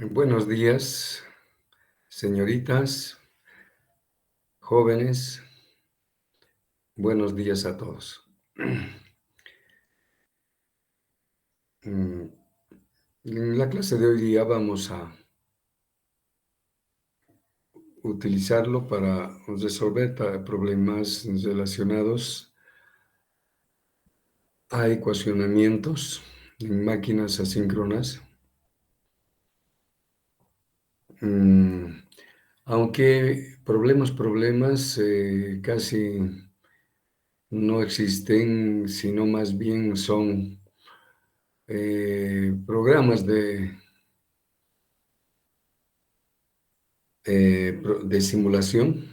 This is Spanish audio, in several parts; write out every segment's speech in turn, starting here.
Buenos días, señoritas, jóvenes, buenos días a todos. Mm, En la clase de hoy día vamos a utilizarlo para resolver problemas relacionados a ecuacionamientos en máquinas asíncronas. Mm, Aunque problemas casi no existen, sino más bien son programas de simulación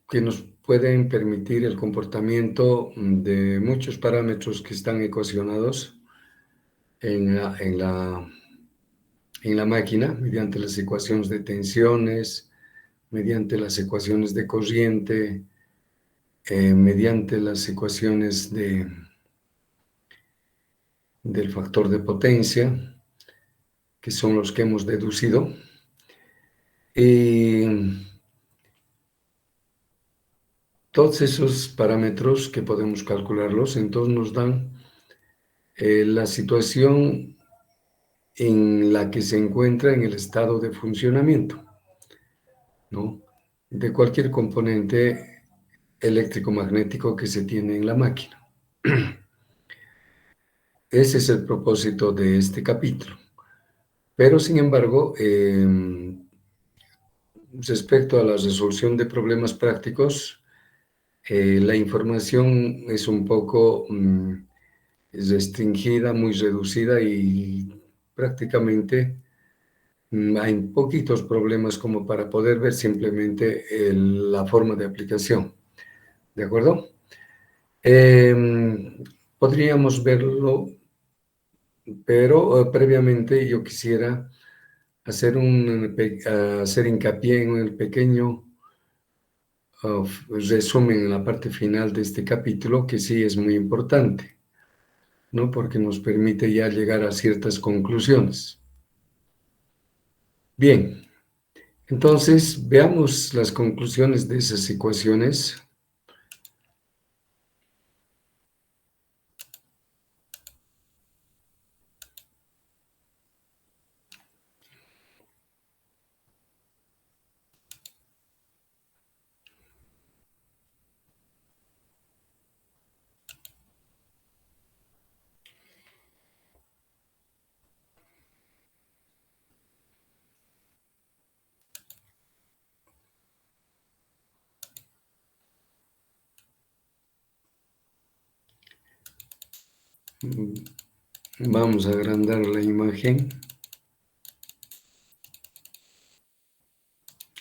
que nos pueden permitir el comportamiento de muchos parámetros que están ecuacionados en la máquina mediante las ecuaciones de tensiones, mediante las ecuaciones de corriente, mediante las ecuaciones del factor de potencia, que son los que hemos deducido. Y todos esos parámetros que podemos calcularlos, entonces nos dan la situación en la que se encuentra en el estado de funcionamiento, ¿no? De cualquier componente eléctrico-magnético que se tiene en la máquina. Ese es el propósito de este capítulo. Pero, sin embargo, respecto a la resolución de problemas prácticos, la información es un poco restringida, muy reducida y prácticamente hay poquitos problemas como para poder ver simplemente la forma de aplicación. ¿De acuerdo? Podríamos verlo, pero previamente yo quisiera hacer hincapié en el pequeño resumen en la parte final de este capítulo, que sí es muy importante, ¿no? Porque nos permite ya llegar a ciertas conclusiones. Bien, entonces veamos las conclusiones de esas ecuaciones. Vamos a agrandar la imagen.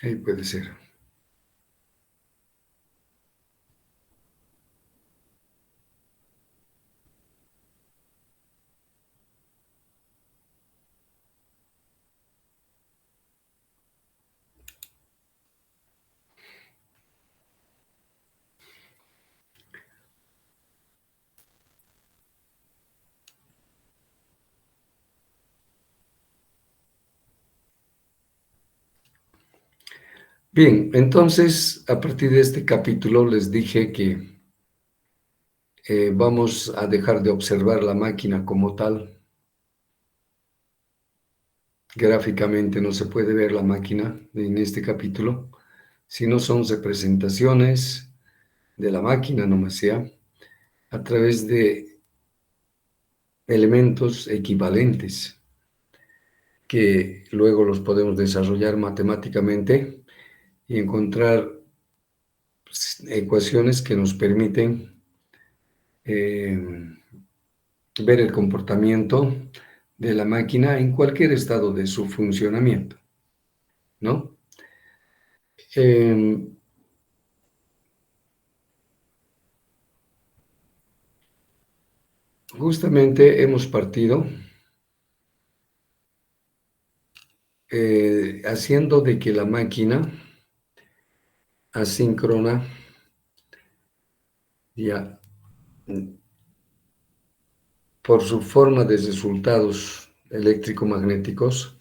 Ahí puede ser. Bien, entonces, a partir de este capítulo les dije que vamos a dejar de observar la máquina como tal. Gráficamente no se puede ver la máquina en este capítulo, sino son representaciones de la máquina, nomás sea, a través de elementos equivalentes que luego los podemos desarrollar matemáticamente y encontrar ecuaciones que nos permiten ver el comportamiento de la máquina en cualquier estado de su funcionamiento, ¿no? Justamente hemos partido haciendo de que la máquina asíncrona ya por su forma de resultados eléctrico-magnéticos,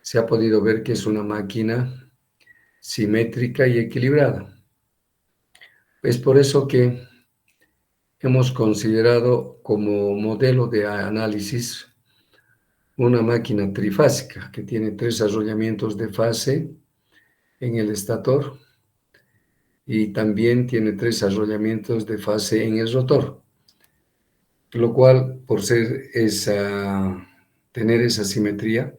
se ha podido ver que es una máquina simétrica y equilibrada. Es por eso que hemos considerado como modelo de análisis una máquina trifásica que tiene 3 arrollamientos de fase en el estator y también tiene 3 arrollamientos de fase en el rotor, lo cual, por tener esa simetría,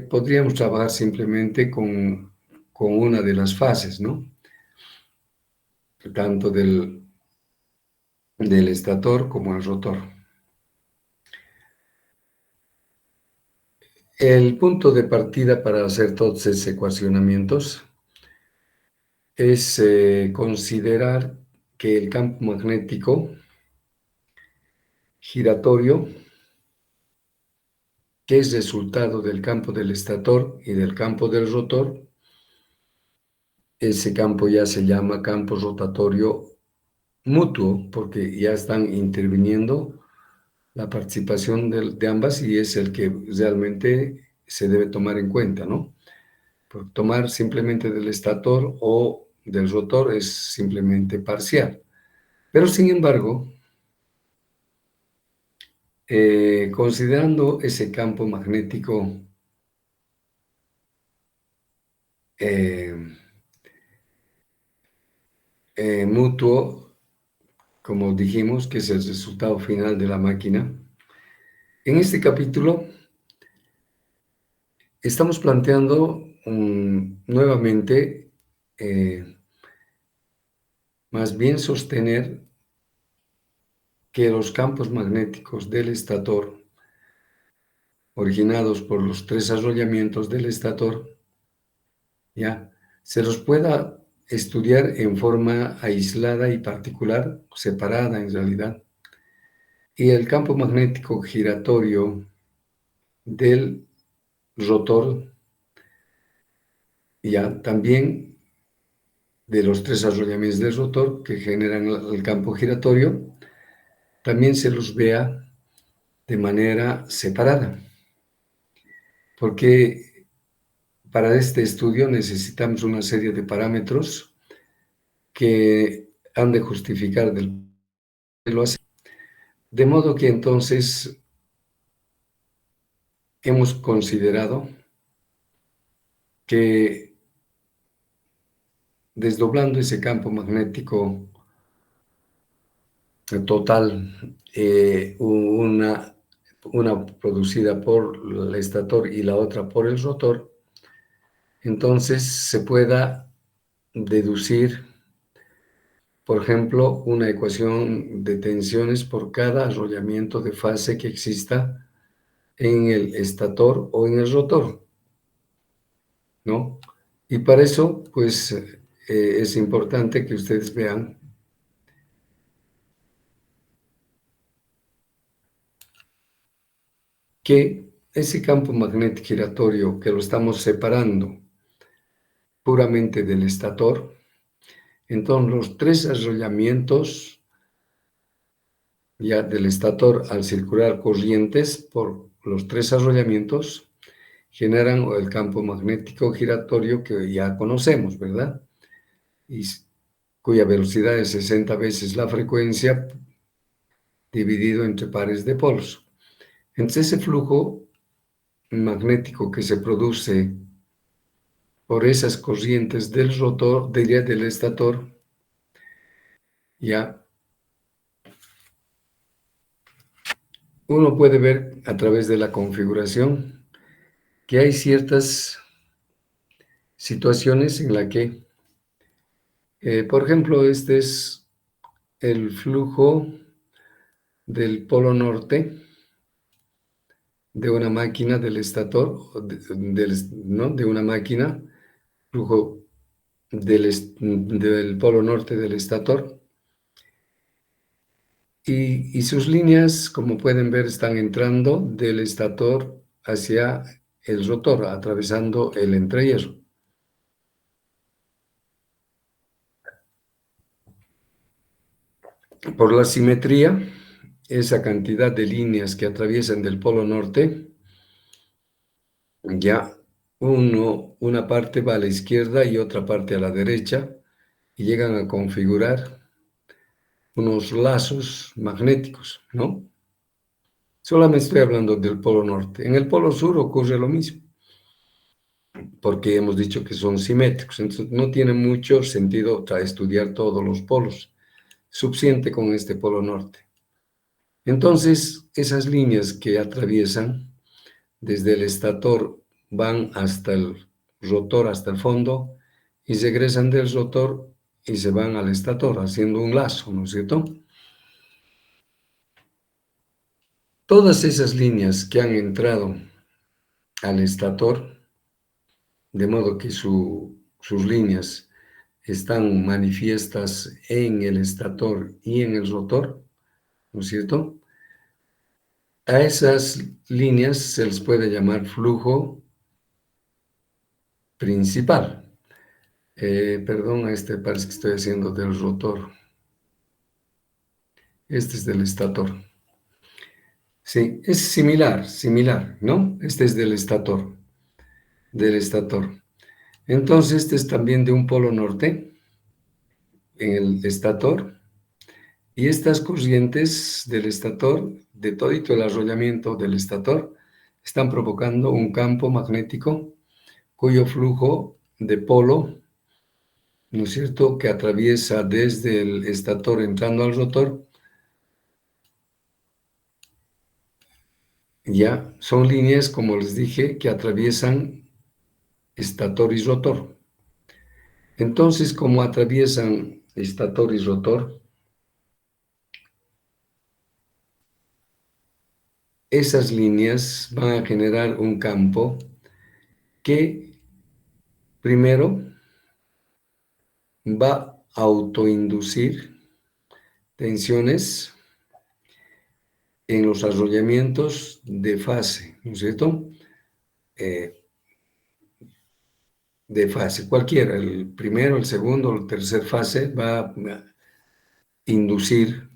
podríamos trabajar simplemente con una de las fases, ¿no? Tanto del estator como el rotor. El punto de partida para hacer todos esos ecuacionamientos es considerar que el campo magnético giratorio, que es resultado del campo del estator y del campo del rotor, ese campo ya se llama campo rotatorio mutuo, porque ya están interviniendo la participación de ambas y es el que realmente se debe tomar en cuenta, ¿no? Por tomar simplemente del estator o del rotor es simplemente parcial. Pero sin embargo, considerando ese campo magnético eh, mutuo, como dijimos, que es el resultado final de la máquina, en este capítulo estamos planteando nuevamente, más bien sostener que los campos magnéticos del estator, originados por los 3 arrollamientos del estator, ya se los pueda estudiar en forma aislada y particular, separada en realidad, y el campo magnético giratorio del rotor, ya también de los 3 arrollamientos del rotor que generan el campo giratorio, también se los vea de manera separada, porque para este estudio necesitamos una serie de parámetros que han de justificar del lo así. De modo que entonces hemos considerado que desdoblando ese campo magnético total, una producida por el estator y la otra por el rotor, entonces se pueda deducir, por ejemplo, una ecuación de tensiones por cada arrollamiento de fase que exista en el estator o en el rotor, ¿no? Y para eso, pues, es importante que ustedes vean que ese campo magnético giratorio que lo estamos separando puramente del estator, entonces los 3 arrollamientos ya del estator al circular corrientes por los 3 arrollamientos generan el campo magnético giratorio que ya conocemos, ¿verdad? Y cuya velocidad es 60 veces la frecuencia dividido entre pares de polos. Entonces ese flujo magnético que se produce por esas corrientes del rotor, diría del estator, ya uno puede ver a través de la configuración que hay ciertas situaciones en la que, por ejemplo, este es el flujo del polo norte de una máquina del estator, ¿no? De una máquina, flujo del polo norte del estator, y sus líneas, como pueden ver, están entrando del estator hacia el rotor, atravesando el entrehierro. Por la simetría, esa cantidad de líneas que atraviesan del polo norte, ya una parte va a la izquierda y otra parte a la derecha, y llegan a configurar unos lazos magnéticos, ¿no? Solamente estoy hablando del polo norte. En el polo sur ocurre lo mismo, porque hemos dicho que son simétricos, entonces no tiene mucho sentido estudiar todos los polos. Suficiente con este polo norte. Entonces, esas líneas que atraviesan desde el estator van hasta el rotor, hasta el fondo, y regresan del rotor y se van al estator, haciendo un lazo, ¿no es cierto? Todas esas líneas que han entrado al estator, de modo que sus líneas están manifiestas en el estator y en el rotor, ¿no es cierto? A esas líneas se les puede llamar flujo principal. Perdón, parece que estoy haciendo del rotor. Este es del estator. Sí, es similar, ¿no? Este es del estator. Entonces, este es también de un polo norte, en el estator, y estas corrientes del estator, de todito el arrollamiento del estator, están provocando un campo magnético cuyo flujo de polo, ¿no es cierto?, que atraviesa desde el estator entrando al rotor, ya son líneas, como les dije, que atraviesan estator y rotor. Entonces, como atraviesan estator y rotor, esas líneas van a generar un campo que primero va a autoinducir tensiones en los arrollamientos de fase, ¿no es cierto? Eh, de fase, cualquiera, el primero, el segundo, el tercer fase va a inducir,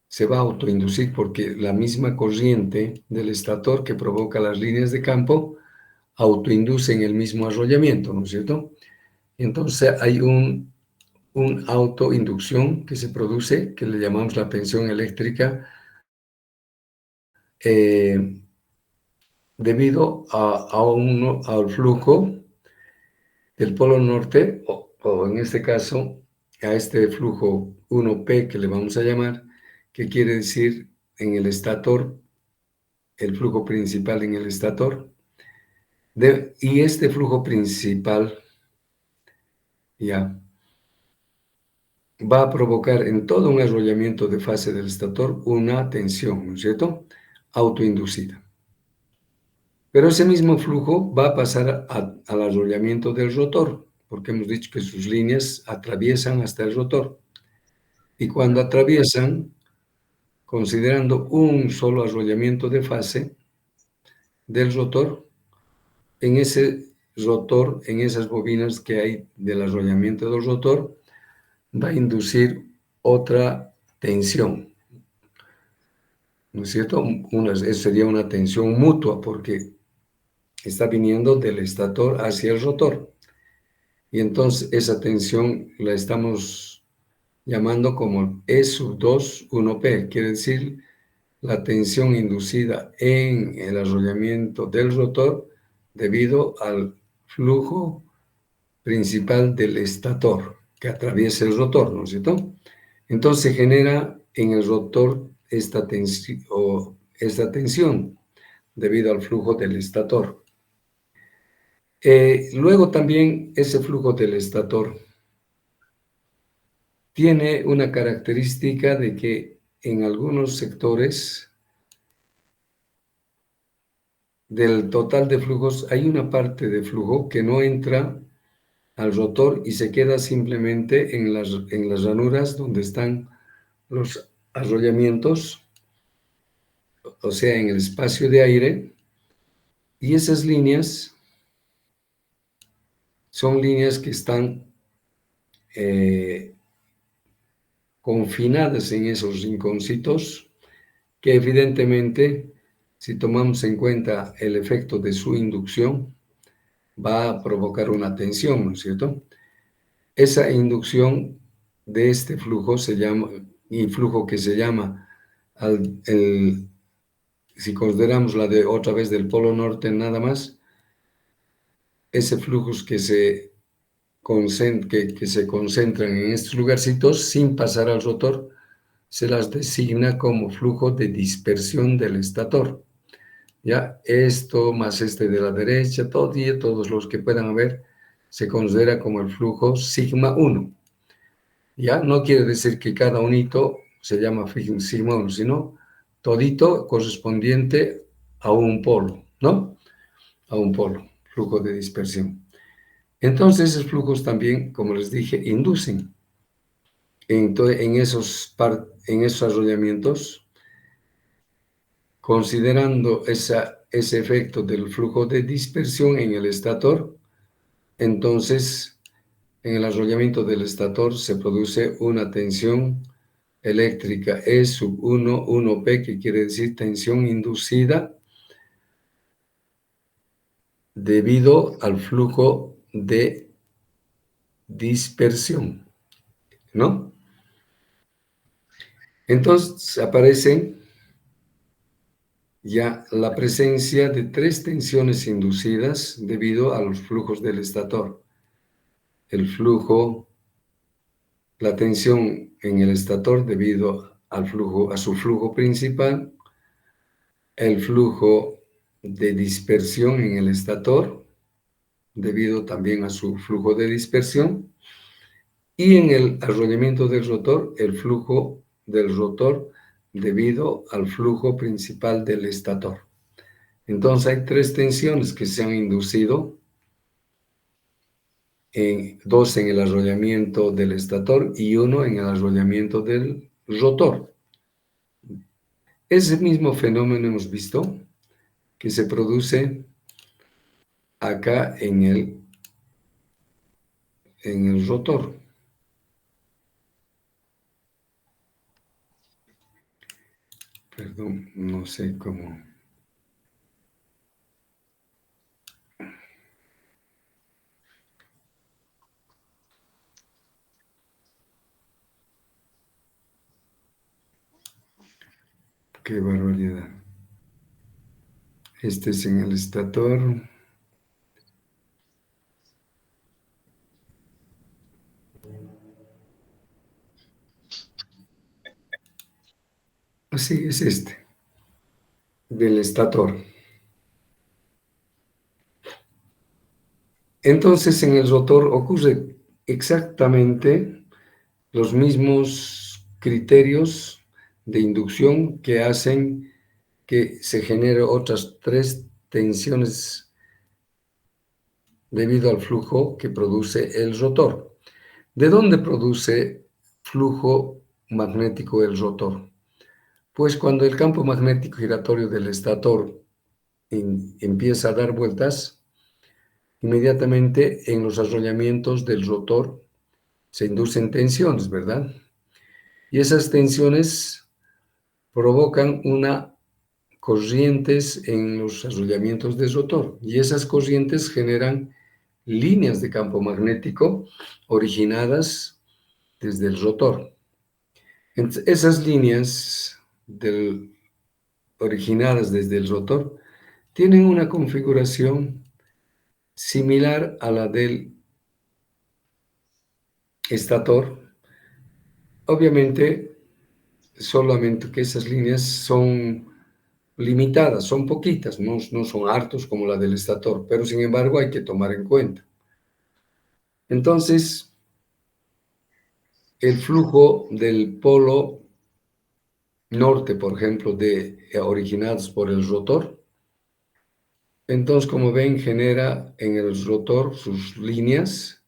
se va a autoinducir porque la misma corriente del estator que provoca las líneas de campo autoinduce en el mismo arrollamiento, ¿no es cierto? Entonces hay un autoinducción que se produce, que le llamamos la tensión eléctrica, eh, debido al flujo del polo norte, o en este caso, a este flujo 1P que le vamos a llamar, que quiere decir en el estator, el flujo principal en el estator, y este flujo principal ya va a provocar en todo un arrollamiento de fase del estator una tensión, ¿no es cierto?, autoinducida. Pero ese mismo flujo va a pasar al arrollamiento del rotor, porque hemos dicho que sus líneas atraviesan hasta el rotor. Y cuando atraviesan, considerando un solo arrollamiento de fase del rotor, en ese rotor, en esas bobinas que hay del arrollamiento del rotor, va a inducir otra tensión, ¿no es cierto? Eso sería una tensión mutua, porque está viniendo del estator hacia el rotor. Y entonces esa tensión la estamos llamando como E sub 2, 1P, quiere decir la tensión inducida en el arrollamiento del rotor debido al flujo principal del estator que atraviesa el rotor, ¿no es cierto? Entonces se genera en el rotor esta tensión debido al flujo del estator. Luego también ese flujo del estator tiene una característica de que en algunos sectores del total de flujos hay una parte de flujo que no entra al rotor y se queda simplemente en las ranuras donde están los arrollamientos, o sea, en el espacio de aire, y esas líneas son líneas que están confinadas en esos rinconcitos que evidentemente, si tomamos en cuenta el efecto de su inducción, va a provocar una tensión, ¿no es cierto? Esa inducción de este flujo se llama, y flujo que se llama, si consideramos la de otra vez del polo norte nada más, ese flujo que se concentran en estos lugarcitos sin pasar al rotor, se las designa como flujo de dispersión del estator. ¿Ya? Esto más este de la derecha, todos los que puedan haber, se considera como el flujo sigma 1. ¿Ya? No quiere decir que cada unito se llama sigma 1, sino todito correspondiente a un polo, ¿no? A un polo, flujo de dispersión. Entonces, esos flujos también, como les dije, inducen en esos arrollamientos, considerando ese efecto del flujo de dispersión en el estator. Entonces, en el arrollamiento del estator se produce una tensión eléctrica E sub 1, 1P, que quiere decir tensión inducida debido al flujo de dispersión, ¿no? Entonces aparecen ya la presencia de 3 tensiones inducidas debido a los flujos del estator. La tensión en el estator debido a su flujo principal, el flujo de dispersión en el estator debido también a su flujo de dispersión, y en el arrollamiento del rotor, el flujo del rotor debido al flujo principal del estator. Entonces hay 3 tensiones que se han inducido, 2 en el arrollamiento del estator y 1 en el arrollamiento del rotor. Ese mismo fenómeno hemos visto que se produce acá en el rotor. Perdón, no sé cómo. Qué barbaridad. Este es en el estator. Así es este, del estator. Entonces en el rotor ocurre exactamente los mismos criterios de inducción que hacen que se generen otras 3 tensiones debido al flujo que produce el rotor. ¿De dónde produce flujo magnético el rotor? Pues cuando el campo magnético giratorio del estator empieza a dar vueltas, inmediatamente en los arrollamientos del rotor se inducen tensiones, ¿verdad? Y esas tensiones provocan corrientes en los arrollamientos del rotor, y esas corrientes generan líneas de campo magnético originadas desde el rotor. Esas líneas originadas desde el rotor tienen una configuración similar a la del estator. Obviamente, solamente que esas líneas son limitadas, son poquitas, no son hartos como la del estator, pero sin embargo hay que tomar en cuenta. Entonces, el flujo del polo norte, por ejemplo, originados por el rotor, entonces, como ven, genera en el rotor sus líneas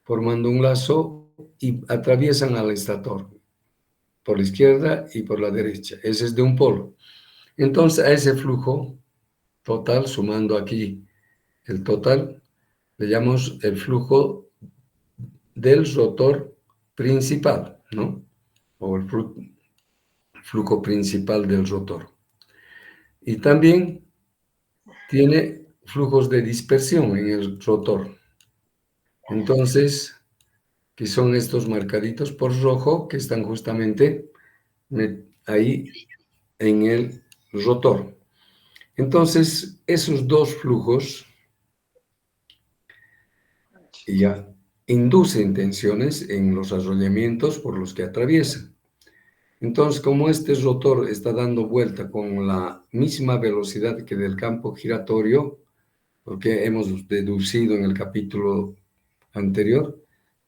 formando un lazo y atraviesan al estator por la izquierda y por la derecha. Ese es de un polo. Entonces, a ese flujo total, sumando aquí el total, le llamamos el flujo del rotor principal, ¿no? O el flujo principal del rotor. Y también tiene flujos de dispersión en el rotor. Entonces, que son estos marcaditos por rojo que están justamente ahí en el rotor. Entonces, esos dos flujos ya inducen tensiones en los arrollamientos por los que atraviesan. Entonces, como este rotor está dando vuelta con la misma velocidad que del campo giratorio, porque hemos deducido en el capítulo anterior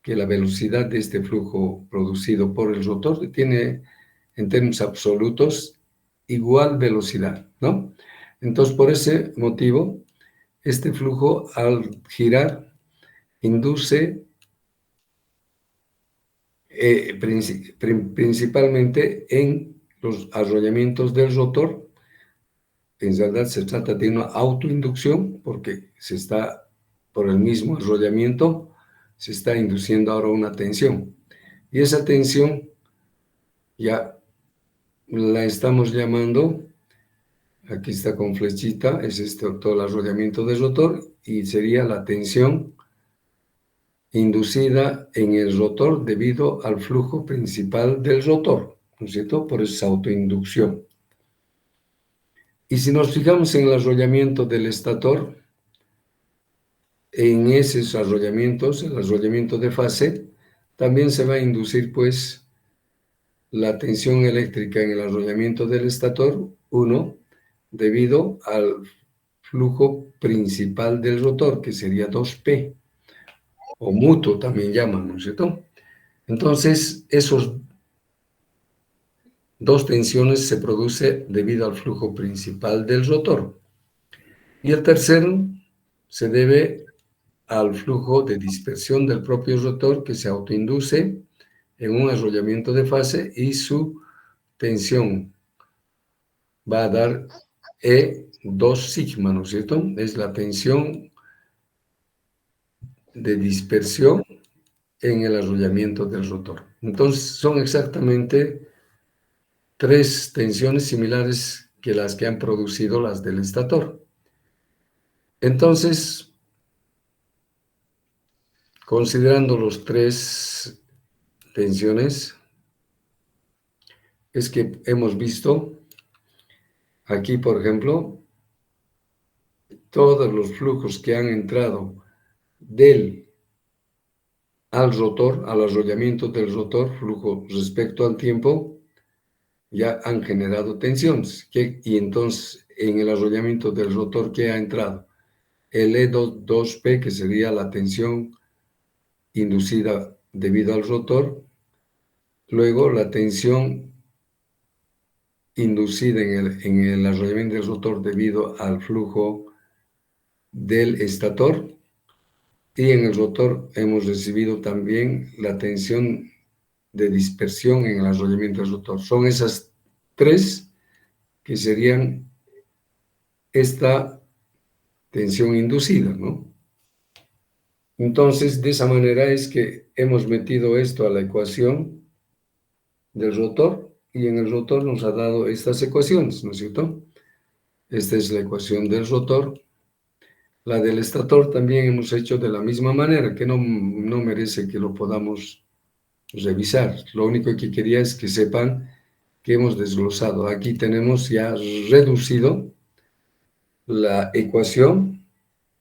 que la velocidad de este flujo producido por el rotor tiene, en términos absolutos, igual velocidad, ¿no? Entonces, por ese motivo, este flujo al girar induce principalmente en los arrollamientos del rotor. En realidad se trata de una autoinducción porque se está, por el mismo arrollamiento, se está induciendo ahora una tensión. Y esa tensión ya la estamos llamando, aquí está con flechita, es todo el arrollamiento del rotor y sería la tensión inducida en el rotor debido al flujo principal del rotor, ¿no es cierto? Por esa autoinducción. Y si nos fijamos en el arrollamiento del estator, en esos arrollamientos, el arrollamiento de fase, también se va a inducir pues la tensión eléctrica en el arrollamiento del estator, 1, debido al flujo principal del rotor, que sería 2P, o mutuo también llaman, ¿no es cierto? Entonces, esos dos tensiones se producen debido al flujo principal del rotor. Y el tercero se debe al flujo de dispersión del propio rotor que se autoinduce en un arrollamiento de fase y su tensión va a dar E2 sigma, ¿no es cierto? Es la tensión de dispersión en el arrollamiento del rotor. Entonces, son exactamente tres tensiones similares que las que han producido las del estator. Entonces, considerando los tres tensiones, es que hemos visto aquí, por ejemplo, todos los flujos que han entrado del al rotor, al arrollamiento del rotor, flujo respecto al tiempo, ya han generado tensiones. Y entonces, en el arrollamiento del rotor, ¿qué ha entrado? El E2P, que sería la tensión inducida debido al rotor, luego la tensión inducida en el arrollamiento del rotor debido al flujo del estator, y en el rotor hemos recibido también la tensión de dispersión en el arrollamiento del rotor. Son esas tres que serían esta tensión inducida, ¿no? Entonces, de esa manera es que hemos metido esto a la ecuación del rotor y en el rotor nos ha dado estas ecuaciones, ¿no es cierto? Esta es la ecuación del rotor. La del estator también hemos hecho de la misma manera, que no merece que lo podamos revisar. Lo único que quería es que sepan que hemos desglosado. Aquí tenemos ya reducido la ecuación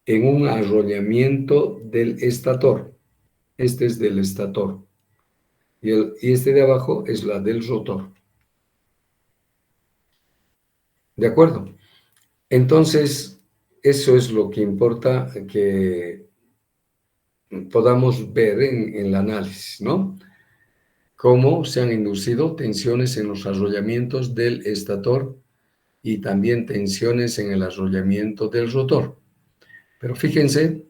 en un arrollamiento del estator. Este es del estator. Y este de abajo es la del rotor. ¿De acuerdo? Entonces, eso es lo que importa que podamos ver en el análisis, ¿no? Cómo se han inducido tensiones en los arrollamientos del estator y también tensiones en el arrollamiento del rotor. Pero fíjense,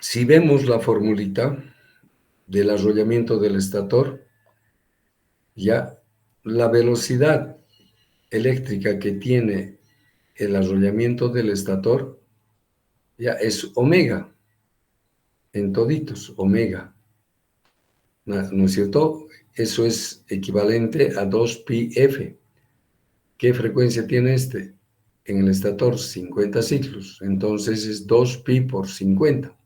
si vemos la formulita del arrollamiento del estator, ya la velocidad eléctrica que tiene el arrollamiento del estator ya es omega, en toditos, omega. ¿no es cierto? Eso es equivalente a 2πf. ¿Qué frecuencia tiene este? En el estator 50 ciclos, entonces es 2pi por 50,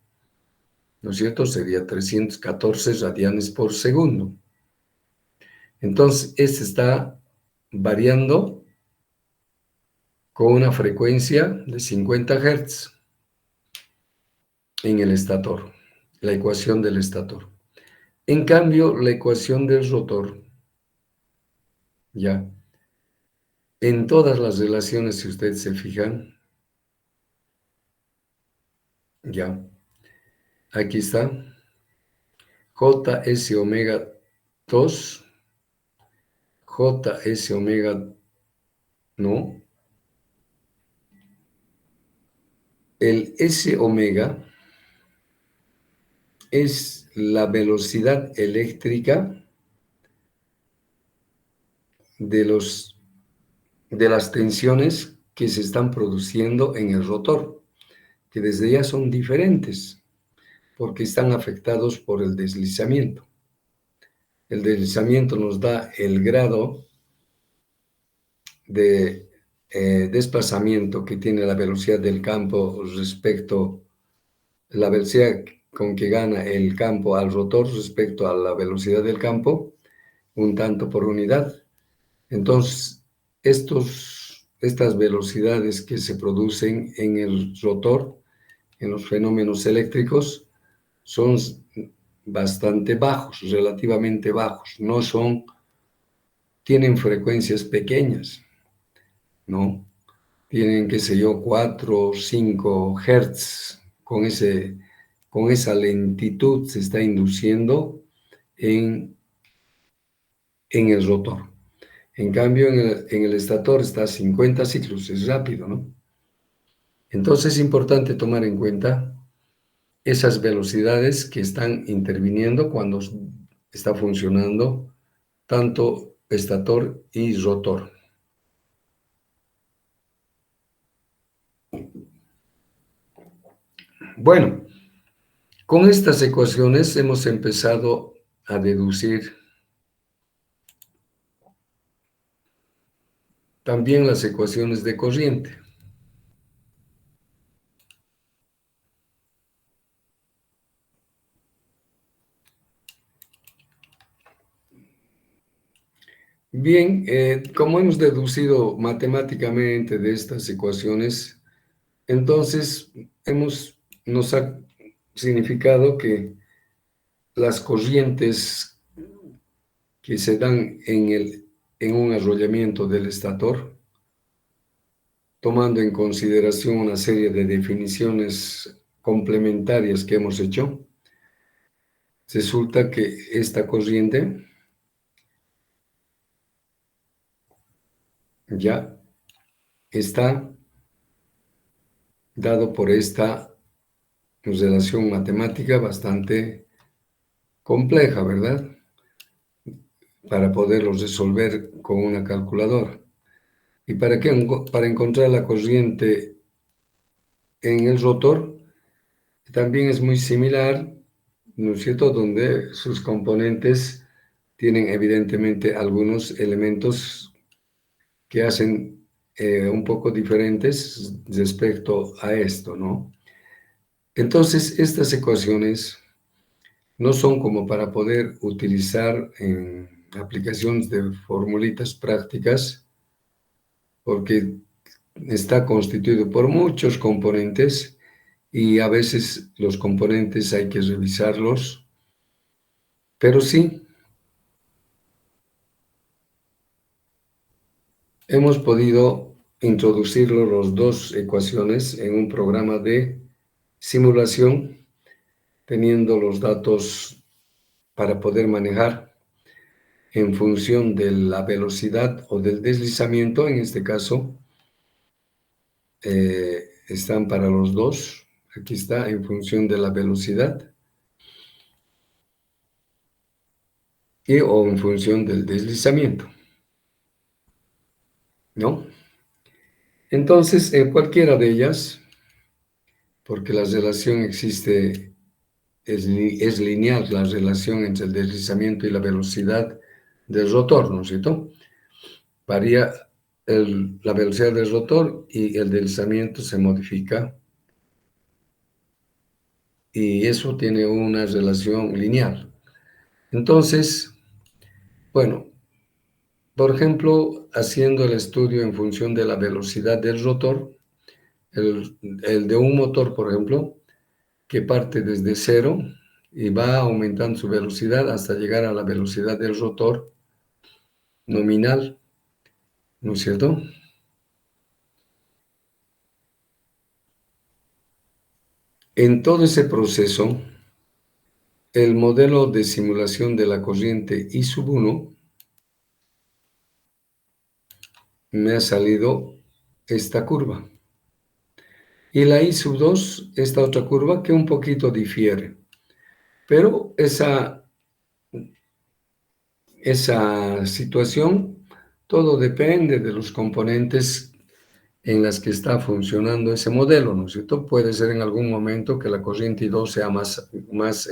¿no es cierto? Sería 314 radianes por segundo. Entonces, este está variando con una frecuencia de 50 Hz en el estator, la ecuación del estator. En cambio, la ecuación del rotor, ya, en todas las relaciones, si ustedes se fijan, ya, aquí está, JS omega 2, JS omega, no, el S omega es la velocidad eléctrica de de las tensiones que se están produciendo en el rotor, que desde ya son diferentes, porque están afectados por el deslizamiento. El deslizamiento nos da el grado de desplazamiento que tiene la velocidad del campo respecto a la velocidad con que gana el campo al rotor respecto a la velocidad del campo, un tanto por unidad. Entonces, estas velocidades que se producen en el rotor, en los fenómenos eléctricos, son bastante bajos, relativamente bajos, no son, tienen frecuencias pequeñas, ¿no? Tienen, qué sé yo, 4 o 5 Hertz, con esa lentitud se está induciendo en el rotor. En cambio, en el estator está a 50 ciclos, es rápido, ¿no? Entonces es importante tomar en cuenta esas velocidades que están interviniendo cuando está funcionando tanto estator y rotor. Bueno, con estas ecuaciones hemos empezado a deducir también las ecuaciones de corriente. Bien, como hemos deducido matemáticamente de estas ecuaciones, entonces nos ha significado que las corrientes que se dan en un arrollamiento del estator, tomando en consideración una serie de definiciones complementarias que hemos hecho, resulta que esta corriente ya está dado por esta relación matemática bastante compleja, ¿verdad? Para poderlos resolver con una calculadora. ¿Y para qué? Para encontrar la corriente en el rotor, también es muy similar, ¿no es cierto?, donde sus componentes tienen evidentemente algunos elementos que hacen un poco diferentes respecto a esto, ¿no? Entonces, estas ecuaciones no son como para poder utilizar en aplicaciones de formulitas prácticas, porque está constituido por muchos componentes y a veces los componentes hay que revisarlos, pero sí hemos podido introducir las dos ecuaciones en un programa de simulación, teniendo los datos para poder manejar en función de la velocidad o del deslizamiento, en este caso, están para los dos. Aquí está en función de la velocidad o en función del deslizamiento, ¿no? Entonces, en cualquiera de ellas, porque la relación existe es lineal la relación entre el deslizamiento y la velocidad del rotor, ¿no es cierto? Varía la velocidad del rotor y el deslizamiento se modifica y eso tiene una relación lineal. Entonces, bueno, por ejemplo, haciendo el estudio en función de la velocidad del rotor, el de un motor, por ejemplo, que parte desde cero y va aumentando su velocidad hasta llegar a la velocidad del rotor nominal, ¿no es cierto? En todo ese proceso, el modelo de simulación de la corriente I sub 1 me ha salido esta curva. Y la I sub 2, esta otra curva que un poquito difiere. Pero esa situación, todo depende de los componentes en las que está funcionando ese modelo, ¿no es cierto? Puede ser en algún momento que la corriente I2 sea más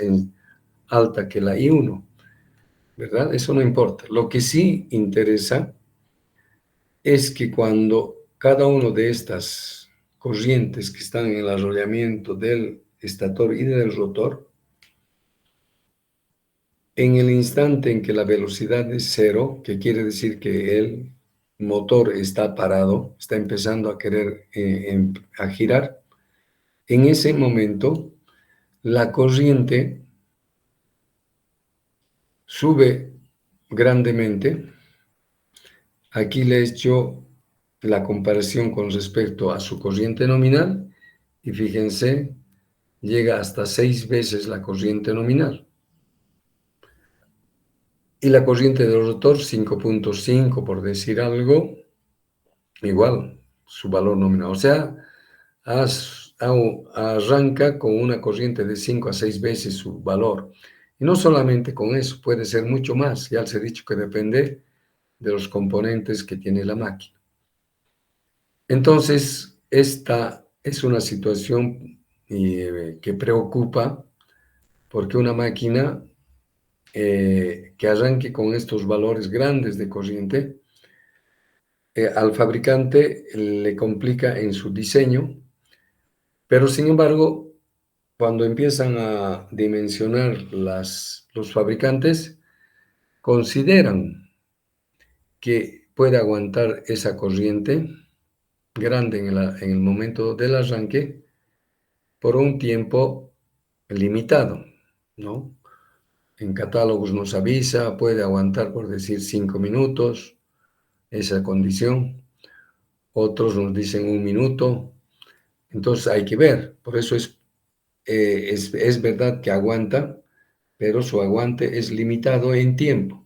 alta que la I1, ¿verdad? Eso no importa. Lo que sí interesa es que cuando cada una de estas corrientes que están en el arrollamiento del estator y del rotor, en el instante en que la velocidad es cero, que quiere decir que el motor está parado, está empezando a querer a girar, en ese momento la corriente sube grandemente. Aquí le he hecho la comparación con respecto a su corriente nominal y fíjense, llega hasta 6 veces la corriente nominal. Y la corriente del rotor, 5.5 por decir algo, igual su valor nominal. O sea, arranca con una corriente de 5 a 6 veces su valor. Y no solamente con eso, puede ser mucho más. Ya les he dicho que depende de los componentes que tiene la máquina. Entonces, esta es una situación que preocupa porque una máquina que arranque con estos valores grandes de corriente, al fabricante le complica en su diseño, pero sin embargo, cuando empiezan a dimensionar los fabricantes, consideran que puede aguantar esa corriente grande en el momento del arranque por un tiempo limitado, ¿no? En catálogos nos avisa, puede aguantar por decir 5 minutos esa condición, otros nos dicen 1 minuto, entonces hay que ver, por eso es verdad que aguanta, pero su aguante es limitado en tiempo.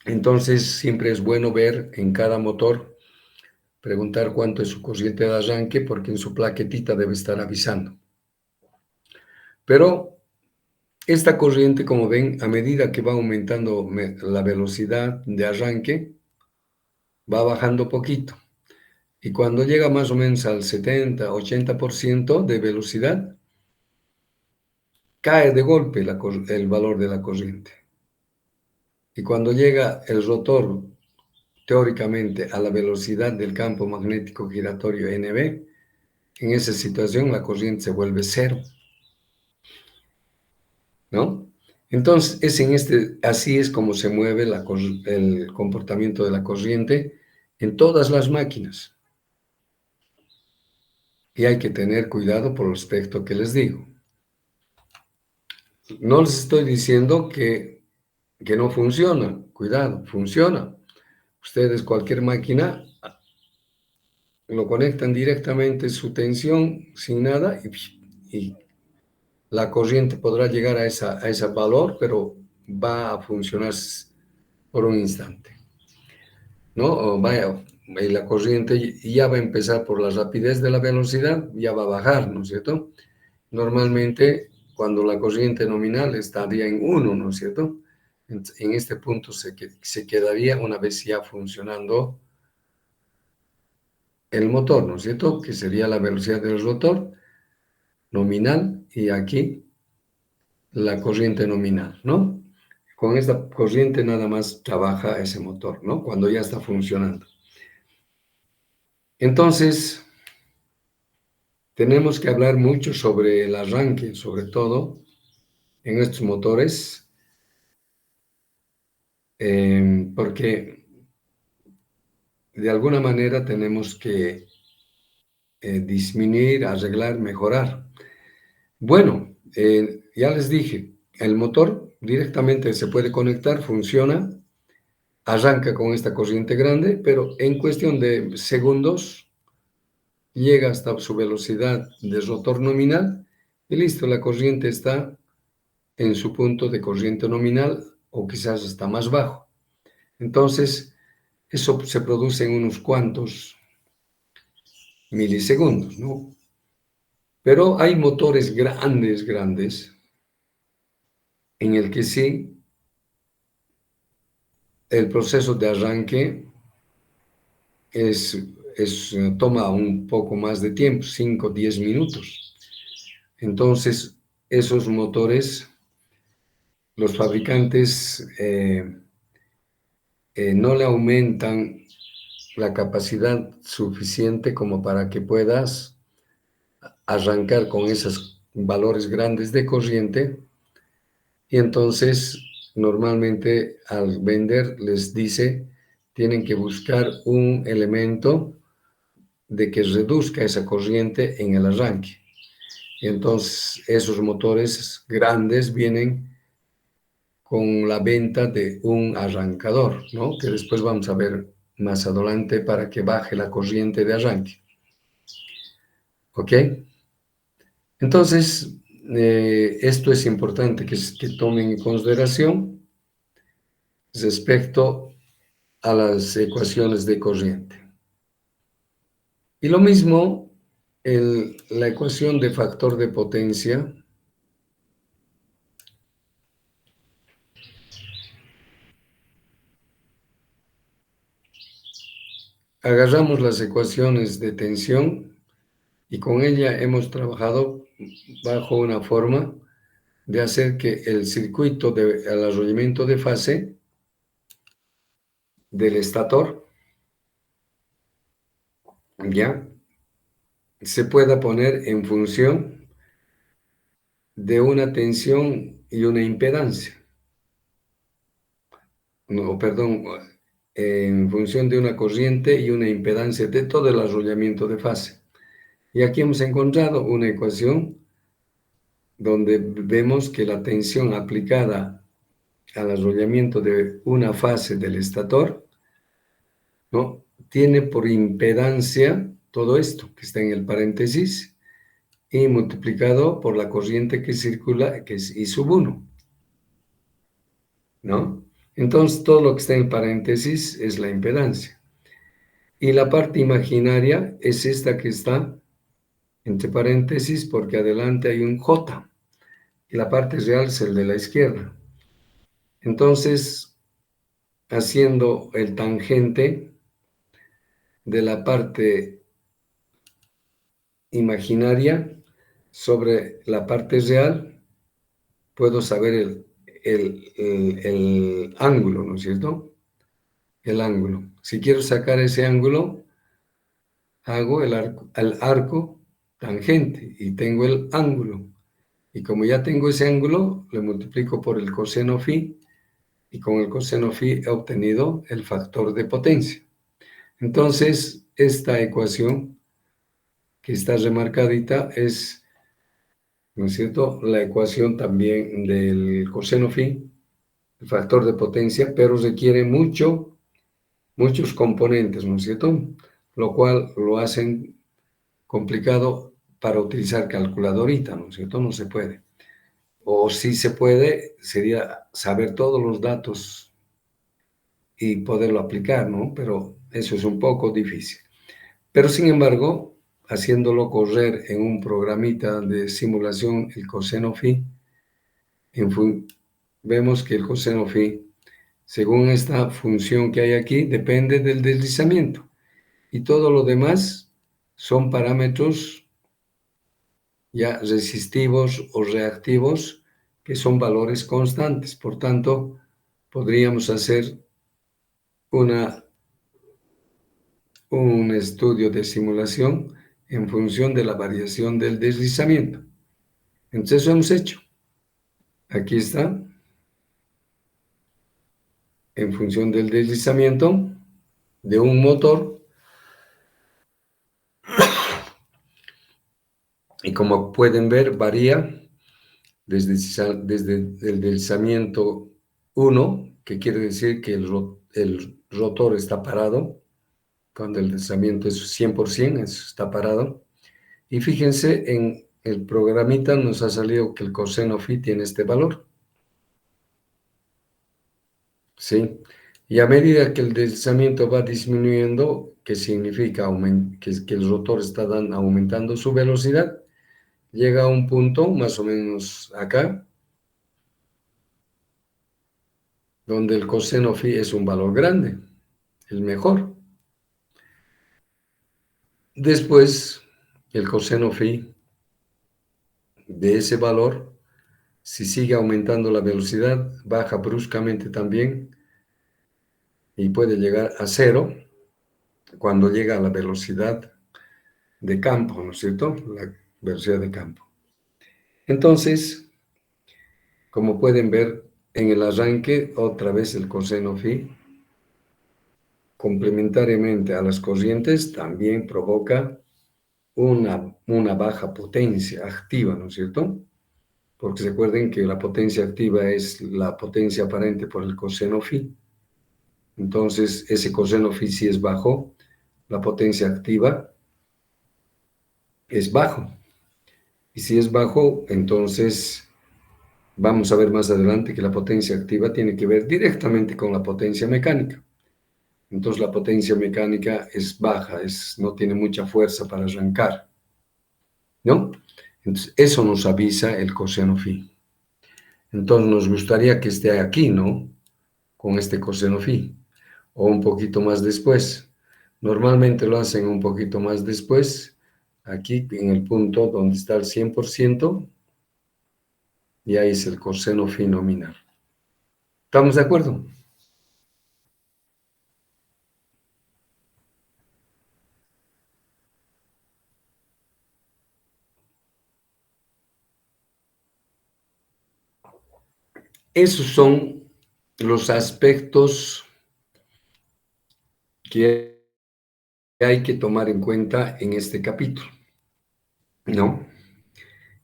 Entonces siempre es bueno ver en cada motor, preguntar cuánto es su corriente de arranque, porque en su plaquetita debe estar avisando. Pero esta corriente, como ven, a medida que va aumentando la velocidad de arranque, va bajando poquito. Y cuando llega más o menos al 70-80% de velocidad, cae de golpe el valor de la corriente. Y cuando llega el rotor, teóricamente, a la velocidad del campo magnético giratorio NB, en esa situación la corriente se vuelve cero, ¿no? Entonces, así es como se mueve el comportamiento de la corriente en todas las máquinas. Y hay que tener cuidado por el aspecto que les digo. No les estoy diciendo que no funciona. Cuidado, funciona. Ustedes cualquier máquina lo conectan directamente su tensión sin nada y la corriente podrá llegar a ese valor, pero va a funcionar por un instante, ¿no? O vaya, y la corriente ya va a empezar por la rapidez de la velocidad, ya va a bajar, ¿no es cierto? Normalmente, cuando la corriente nominal estaría en 1, ¿no es cierto? En este punto se quedaría una vez ya funcionando el motor, ¿no es cierto? Que sería la velocidad del rotor nominal y aquí la corriente nominal, ¿no? Con esta corriente nada más trabaja ese motor, ¿no? Cuando ya está funcionando. Entonces, tenemos que hablar mucho sobre el arranque, sobre todo en estos motores, porque de alguna manera tenemos que disminuir, arreglar, mejorar. Bueno, ya les dije, el motor directamente se puede conectar, funciona, arranca con esta corriente grande, pero en cuestión de segundos llega hasta su velocidad de rotor nominal y listo, la corriente está en su punto de corriente nominal o quizás está más bajo. Entonces, eso se produce en unos cuantos milisegundos, ¿no? Pero hay motores grandes, grandes, en el que sí el proceso de arranque toma un poco más de tiempo, 5 o 10 minutos. Entonces, esos motores, los fabricantes no le aumentan la capacidad suficiente como para que puedas arrancar con esos valores grandes de corriente y entonces normalmente al vender les dice tienen que buscar un elemento de que reduzca esa corriente en el arranque. Y entonces esos motores grandes vienen con la venta de un arrancador, ¿no? Que después vamos a ver más adelante para que baje la corriente de arranque. ¿Ok? Entonces, esto es importante que tomen en consideración respecto a las ecuaciones de corriente. Y lo mismo en la ecuación de factor de potencia. Agarramos las ecuaciones de tensión y con ella hemos trabajado bajo una forma de hacer que el circuito de arrollamiento de fase del estator ya se pueda poner en función de una tensión y una impedancia. No, perdón, en función de una corriente y una impedancia de todo el arrollamiento de fase. Y aquí hemos encontrado una ecuación donde vemos que la tensión aplicada al arrollamiento de una fase del estator, ¿no? Tiene por impedancia todo esto que está en el paréntesis y multiplicado por la corriente que circula, que es I sub 1, ¿no? Entonces, todo lo que está en paréntesis es la impedancia. Y la parte imaginaria es esta que está entre paréntesis porque adelante hay un J. Y la parte real es el de la izquierda. Entonces, haciendo el tangente de la parte imaginaria sobre la parte real, puedo saber el ángulo, ¿no es cierto? El ángulo. Si quiero sacar ese ángulo, hago el arco tangente y tengo el ángulo. Y como ya tengo ese ángulo, le multiplico por el coseno phi y con el coseno phi he obtenido el factor de potencia. Entonces, esta ecuación que está remarcadita es, ¿no es cierto?, la ecuación también del coseno phi, el factor de potencia, pero requiere muchos componentes, ¿no es cierto?, lo cual lo hacen complicado para utilizar calculadorita, ¿no es cierto?, no se puede. O si se puede, sería saber todos los datos y poderlo aplicar, ¿no? Pero eso es un poco difícil. Pero sin embargo, haciéndolo correr en un programita de simulación, el coseno phi, vemos que el coseno phi, según esta función que hay aquí, depende del deslizamiento. y todo lo demás son parámetros ya resistivos o reactivos que son valores constantes. Por tanto, podríamos hacer un estudio de simulación en función de la variación del deslizamiento. Entonces, eso hemos hecho. Aquí está, en función del deslizamiento de un motor. Y como pueden ver, varía desde el deslizamiento 1, que quiere decir que el rotor está parado, cuando el deslizamiento es 100%, está parado. Y fíjense, en el programita nos ha salido que el coseno phi tiene este valor. ¿Sí? Y a medida que el deslizamiento va disminuyendo, que significa que el rotor está aumentando su velocidad, llega a un punto más o menos acá, donde el coseno phi es un valor grande, el mejor. Después, el coseno phi de ese valor, si sigue aumentando la velocidad, baja bruscamente también y puede llegar a cero cuando llega a la velocidad de campo, ¿no es cierto? La velocidad de campo. Entonces, como pueden ver en el arranque, otra vez el coseno phi, complementariamente a las corrientes, también provoca una baja potencia activa, ¿no es cierto? Porque recuerden que la potencia activa es la potencia aparente por el coseno phi. Entonces, ese coseno phi si es bajo, la potencia activa es bajo. Y si es bajo, entonces vamos a ver más adelante que la potencia activa tiene que ver directamente con la potencia mecánica. Entonces la potencia mecánica es baja, no tiene mucha fuerza para arrancar, ¿no? Entonces eso nos avisa el coseno phi. Entonces nos gustaría que esté aquí, ¿no? Con este coseno phi, o un poquito más después. Normalmente lo hacen un poquito más después, aquí en el punto donde está el 100%, y ahí es el coseno phi nominal. ¿Estamos de acuerdo? Esos son los aspectos que hay que tomar en cuenta en este capítulo, ¿no?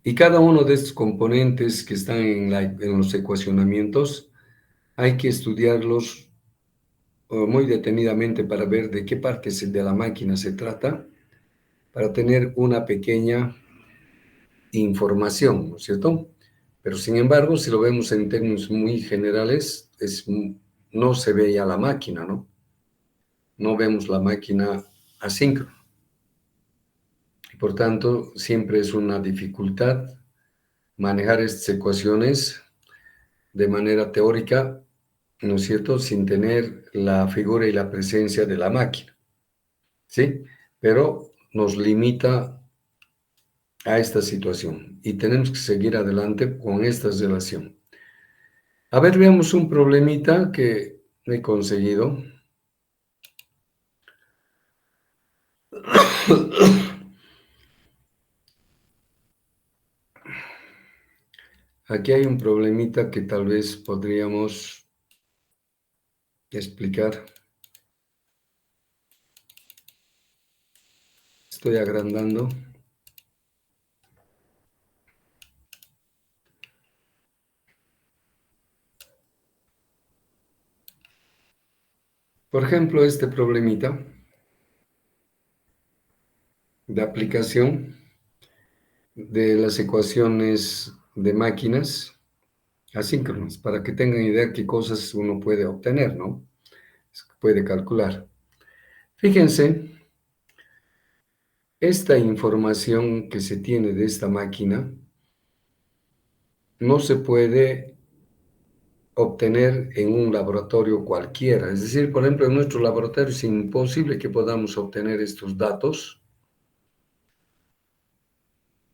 Y cada uno de estos componentes que están en los ecuacionamientos hay que estudiarlos muy detenidamente para ver de qué parte de la máquina se trata, para tener una pequeña información, ¿no es cierto? Pero sin embargo, si lo vemos en términos muy generales, no se ve ya la máquina, ¿no? No vemos la máquina asíncrona. Y por tanto, siempre es una dificultad manejar estas ecuaciones de manera teórica, ¿no es cierto?, sin tener la figura y la presencia de la máquina, ¿sí? Pero nos limita a esta situación y tenemos que seguir adelante con esta relación. A ver, veamos un problemita que he conseguido. Aquí hay un problemita que tal vez podríamos explicar. Estoy agrandando. Por ejemplo, este problemita de aplicación de las ecuaciones de máquinas asíncronas, para que tengan idea qué cosas uno puede obtener, ¿no? Puede calcular. Fíjense, esta información que se tiene de esta máquina no se puede obtener en un laboratorio cualquiera. Es decir, por ejemplo, en nuestro laboratorio es imposible que podamos obtener estos datos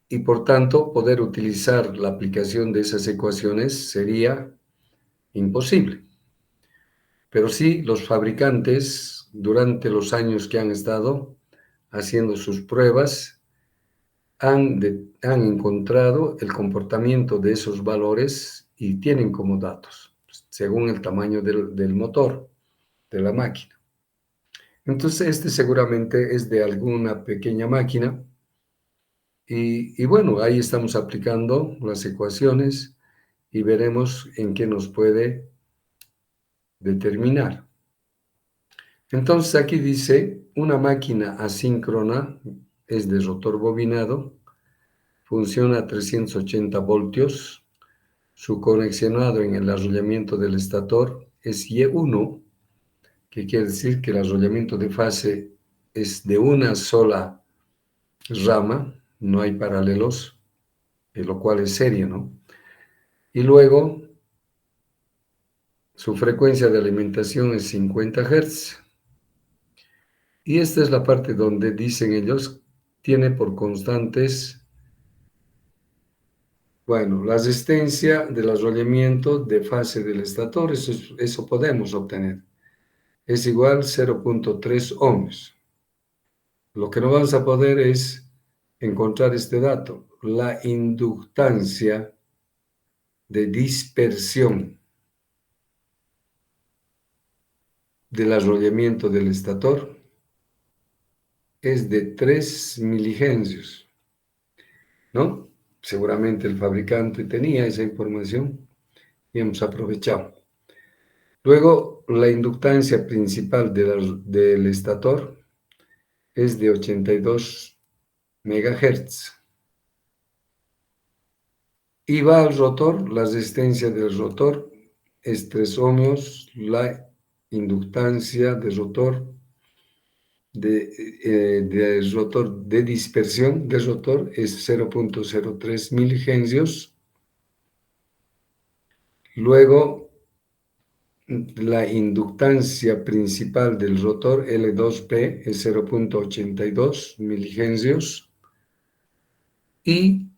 y por tanto poder utilizar la aplicación de esas ecuaciones sería imposible. Pero sí, los fabricantes, durante los años que han estado haciendo sus pruebas, han encontrado el comportamiento de esos valores y tienen como datos, según el tamaño del motor, de la máquina. Entonces, este seguramente es de alguna pequeña máquina y bueno, ahí estamos aplicando las ecuaciones y veremos en qué nos puede determinar. Entonces, aquí dice, una máquina asíncrona es de rotor bobinado, funciona a 380 voltios, su conexionado en el arrollamiento del estator es Y1, que quiere decir que el arrollamiento de fase es de una sola rama, no hay paralelos, lo cual es serio, ¿no? Y luego, su frecuencia de alimentación es 50 Hz. Y esta es la parte donde dicen ellos, tiene por constantes, bueno, la resistencia del arrollamiento de fase del estator, eso podemos obtener. Es igual a 0.3 ohms. Lo que no vamos a poder es encontrar este dato, la inductancia de dispersión del arrollamiento del estator es de 3 milihenrios, ¿no? Seguramente el fabricante tenía esa información y hemos aprovechado. Luego, la inductancia principal del estator es de 82 megahertz. Y va al rotor, la resistencia del rotor es 3 ohmios, la inductancia del rotor de dispersión del rotor es 0.03 milihenrios. Luego, la inductancia principal del rotor L2P es 0.82 milihenrios y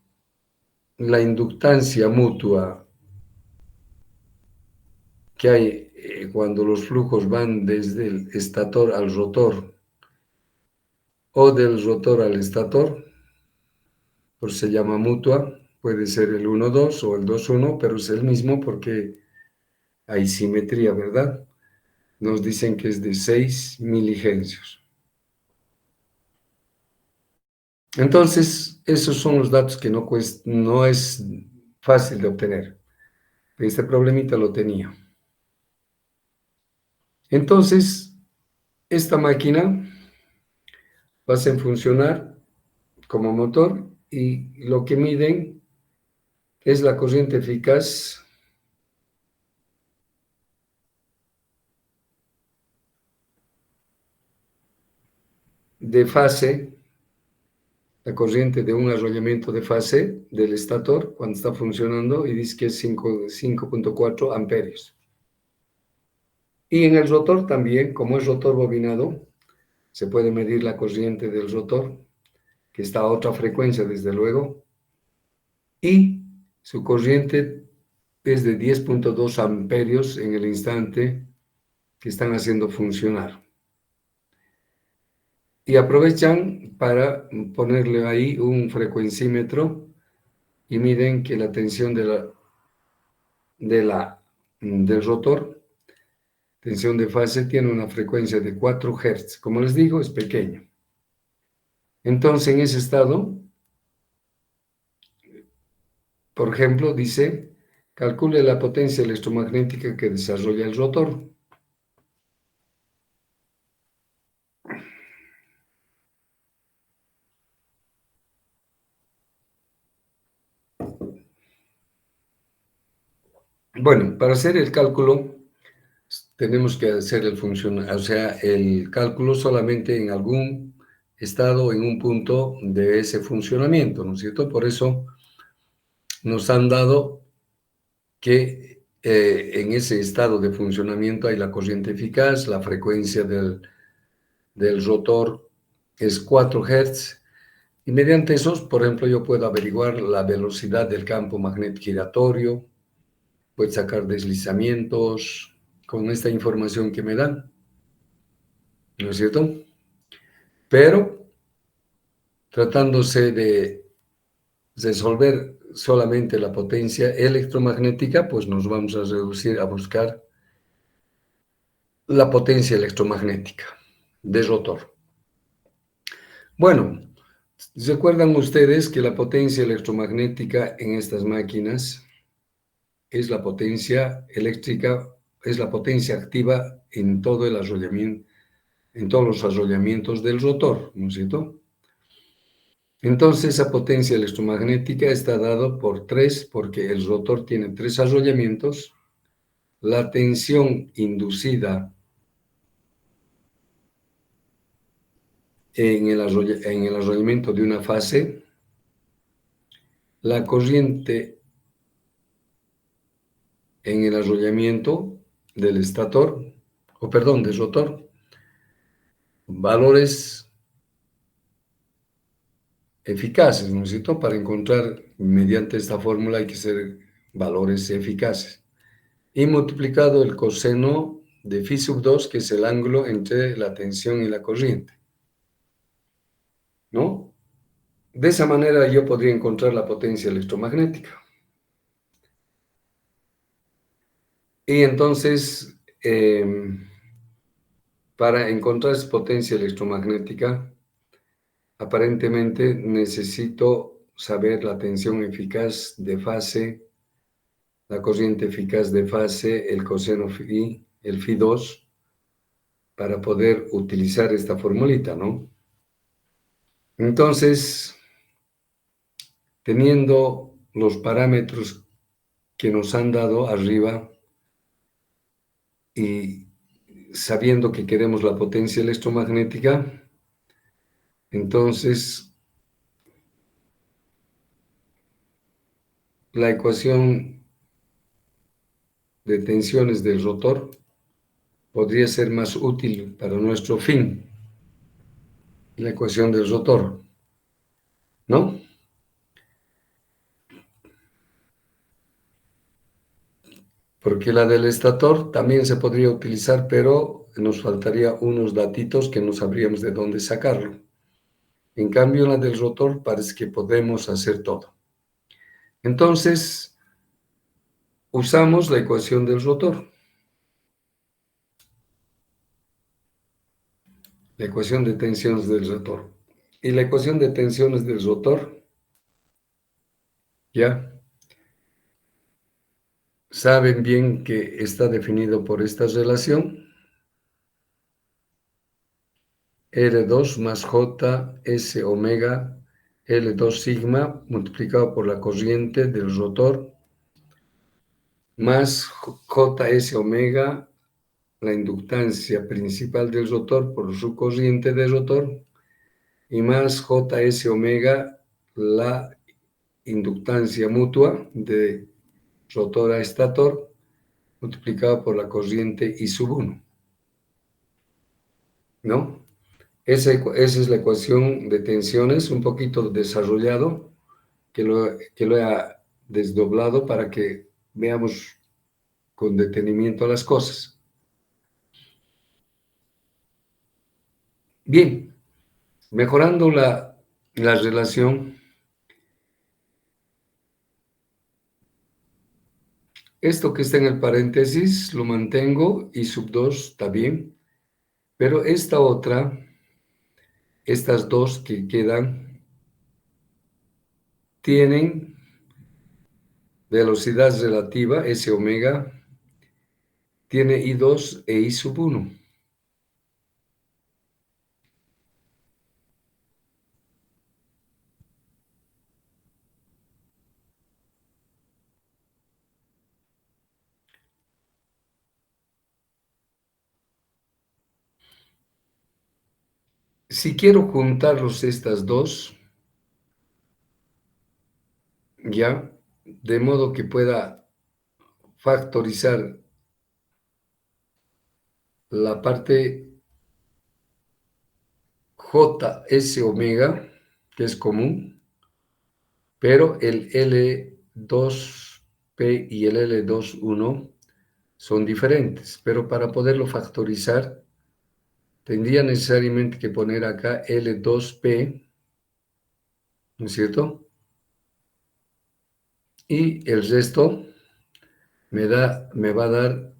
la inductancia mutua que hay cuando los flujos van desde el estator al rotor o del rotor al estator, por se llama mutua, puede ser el 1,2 o el 2,1, pero es el mismo porque hay simetría, ¿verdad? Nos dicen que es de 6 milihenrios. Entonces, esos son los datos que no es fácil de obtener. Este problemita lo tenía. Entonces, esta máquina va a funcionar como motor y lo que miden es la corriente eficaz de fase, la corriente de un arrollamiento de fase del estator cuando está funcionando y dice que es 5.4 amperios. Y en el rotor también, como es rotor bobinado, se puede medir la corriente del rotor, que está a otra frecuencia desde luego, y su corriente es de 10.2 amperios en el instante que están haciendo funcionar. Y aprovechan para ponerle ahí un frecuencímetro y miden que la tensión del rotor, tensión de fase, tiene una frecuencia de 4 Hz. Como les digo, es pequeño. Entonces, en ese estado, por ejemplo, dice, calcule la potencia electromagnética que desarrolla el rotor. Bueno, para hacer el cálculo, tenemos que hacer el cálculo solamente en algún estado, en un punto de ese funcionamiento, ¿no es cierto? Por eso nos han dado que en ese estado de funcionamiento hay la corriente eficaz, la frecuencia del rotor es 4 Hz, y mediante esos, por ejemplo, yo puedo averiguar la velocidad del campo magnético giratorio, puedo sacar deslizamientos con esta información que me dan, ¿no es cierto? Pero tratándose de resolver solamente la potencia electromagnética, pues nos vamos a reducir a buscar la potencia electromagnética de rotor. Bueno, recuerdan ustedes que la potencia electromagnética en estas máquinas es la potencia eléctrica, es la potencia activa en todo el arrollamiento, en todos los arrollamientos del rotor, ¿no es cierto? Entonces, esa potencia electromagnética está dada por 3, porque el rotor tiene 3 arrollamientos. La tensión inducida en el arrollamiento de una fase, la corriente en el arrollamiento del estator, o perdón, del rotor, valores eficaces, ¿no es cierto? Para encontrar mediante esta fórmula hay que ser valores eficaces. Y multiplicado el coseno de phi sub 2, que es el ángulo entre la tensión y la corriente, ¿no? De esa manera yo podría encontrar la potencia electromagnética. Y entonces, para encontrar esa potencia electromagnética, aparentemente necesito saber la tensión eficaz de fase, la corriente eficaz de fase, el coseno phi, el phi 2, para poder utilizar esta formulita, ¿no? Entonces, teniendo los parámetros que nos han dado arriba y sabiendo que queremos la potencia electromagnética, entonces la ecuación de tensiones del rotor podría ser más útil para nuestro fin, la ecuación del rotor, ¿no? Porque la del estator también se podría utilizar, pero nos faltaría unos datitos que no sabríamos de dónde sacarlo. En cambio, la del rotor parece que podemos hacer todo. Entonces, usamos la ecuación del rotor, la ecuación de tensiones del rotor. Y la ecuación de tensiones del rotor, ya saben bien que está definido por esta relación, R2 más J S omega L2 sigma multiplicado por la corriente del rotor más JS omega, la inductancia principal del rotor por su corriente de rotor, y más JS omega, la inductancia mutua de rotor a estator, multiplicado por la corriente I sub 1, ¿no? Esa es la ecuación de tensiones, un poquito desarrollado, que lo he desdoblado para que veamos con detenimiento las cosas. Bien, mejorando la relación, esto que está en el paréntesis lo mantengo, y sub 2 está bien, pero esta otra, estas dos que quedan, tienen velocidad relativa, S omega, tiene I2 e I sub 1. Si quiero juntarlos estas dos, ya, de modo que pueda factorizar la parte JS omega, que es común, pero el L2P y el L21 son diferentes. Pero para poderlo factorizar, tendría necesariamente que poner acá L2P, ¿no es cierto? Y el resto me va a dar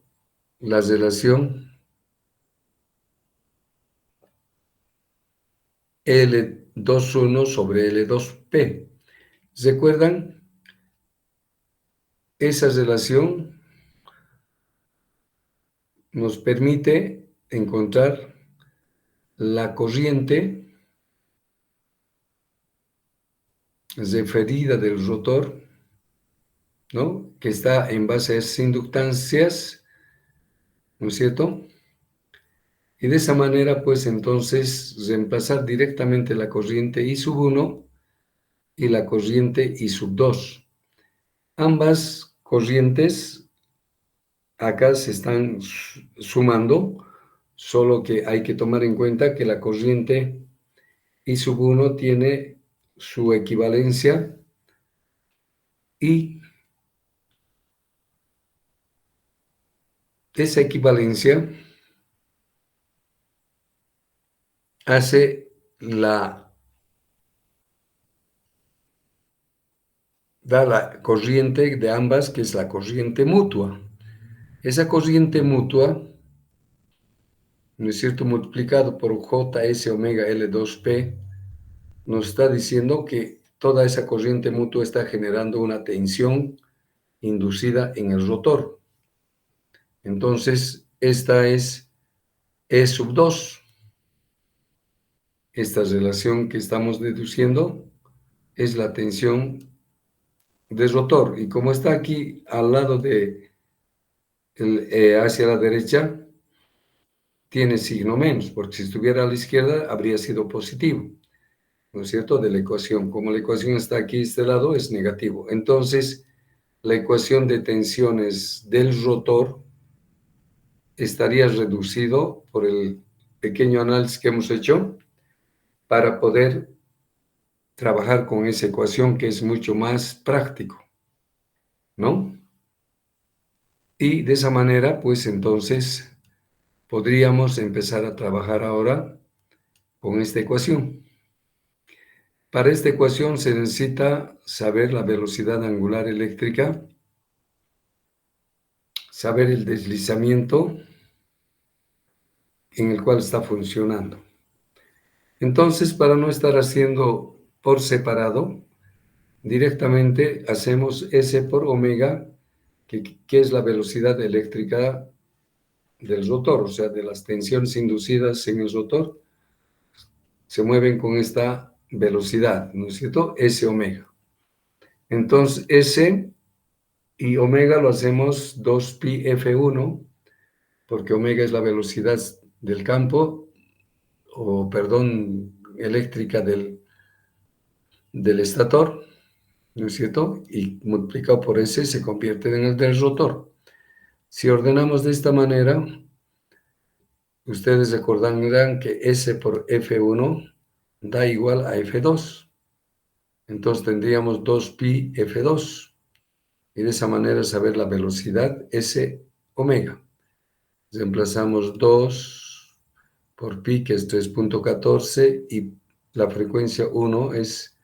la relación L21 sobre L2P. ¿Recuerdan? Esa relación nos permite encontrar la corriente referida del rotor, ¿no? Que está en base a esas inductancias, ¿no es cierto? Y de esa manera, pues entonces, reemplazar directamente la corriente I sub 1 y la corriente I sub 2. Ambas corrientes acá se están sumando, solo que hay que tomar en cuenta que la corriente I sub 1 tiene su equivalencia y esa equivalencia hace da la corriente de ambas, que es la corriente mutua. Esa corriente mutua, ¿no es cierto?, multiplicado por JS omega L2P, nos está diciendo que toda esa corriente mutua está generando una tensión inducida en el rotor. Entonces, esta es E sub 2. Esta relación que estamos deduciendo es la tensión del rotor. Y como está aquí al lado de hacia la derecha, tiene signo menos, porque si estuviera a la izquierda habría sido positivo, ¿no es cierto?, de la ecuación. Como la ecuación está aquí, este lado es negativo. Entonces, la ecuación de tensiones del rotor estaría reducido por el pequeño análisis que hemos hecho para poder trabajar con esa ecuación que es mucho más práctico, ¿no? Y de esa manera, pues entonces podríamos empezar a trabajar ahora con esta ecuación. Para esta ecuación se necesita saber la velocidad angular eléctrica, saber el deslizamiento en el cual está funcionando. Entonces, para no estar haciendo por separado, directamente hacemos S por omega, que es la velocidad eléctrica del rotor, o sea, de las tensiones inducidas en el rotor, se mueven con esta velocidad, ¿no es cierto? S omega. Entonces, S y omega lo hacemos 2pi F1, porque omega es la velocidad del campo, o perdón, eléctrica del estator, ¿no es cierto? Y multiplicado por S se convierte en el del rotor. Si ordenamos de esta manera, ustedes recordarán que S por F1 da igual a F2. Entonces tendríamos 2pi F2. Y de esa manera saber la velocidad S omega. Reemplazamos 2 por pi, que es 3.14, y la frecuencia 1 es,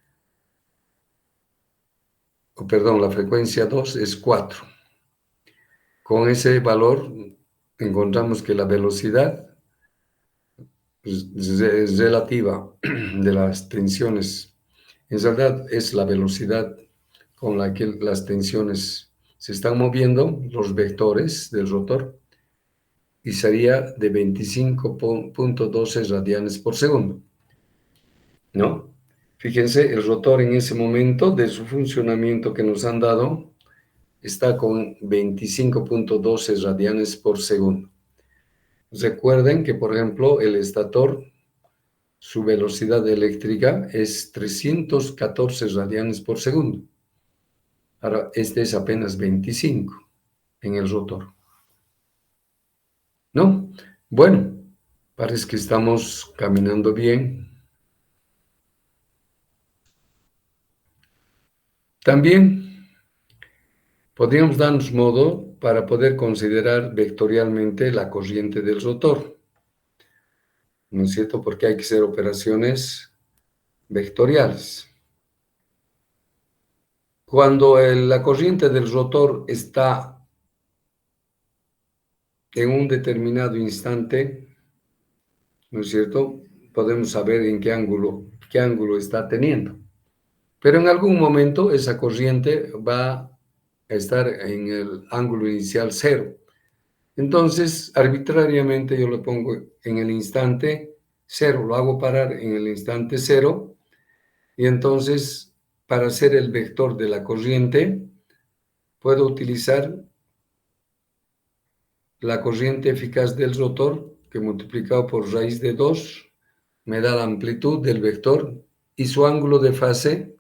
perdón, la frecuencia 2 es 4. Con ese valor encontramos que la velocidad es relativa de las tensiones. En realidad es la velocidad con la que las tensiones se están moviendo, los vectores del rotor, y sería de 25.12 radianes por segundo, ¿no? Fíjense, el rotor en ese momento de su funcionamiento que nos han dado está con 25.12 radianes por segundo. Recuerden que, por ejemplo, el estator, su velocidad eléctrica es 314 radianes por segundo. Ahora, este es apenas 25. en el rotor. ¿No? Bueno, parece que estamos caminando bien. También podríamos darnos modo para poder considerar vectorialmente la corriente del rotor, ¿no es cierto? Porque hay que hacer operaciones vectoriales. Cuando la corriente del rotor está en un determinado instante, ¿no es cierto? Podemos saber en qué ángulo está teniendo. Pero en algún momento esa corriente va a estar en el ángulo inicial cero. Entonces, arbitrariamente yo lo pongo en el instante cero, lo hago parar en el instante cero, y entonces, para hacer el vector de la corriente, puedo utilizar la corriente eficaz del rotor, que multiplicado por raíz de 2 me da la amplitud del vector, y su ángulo de fase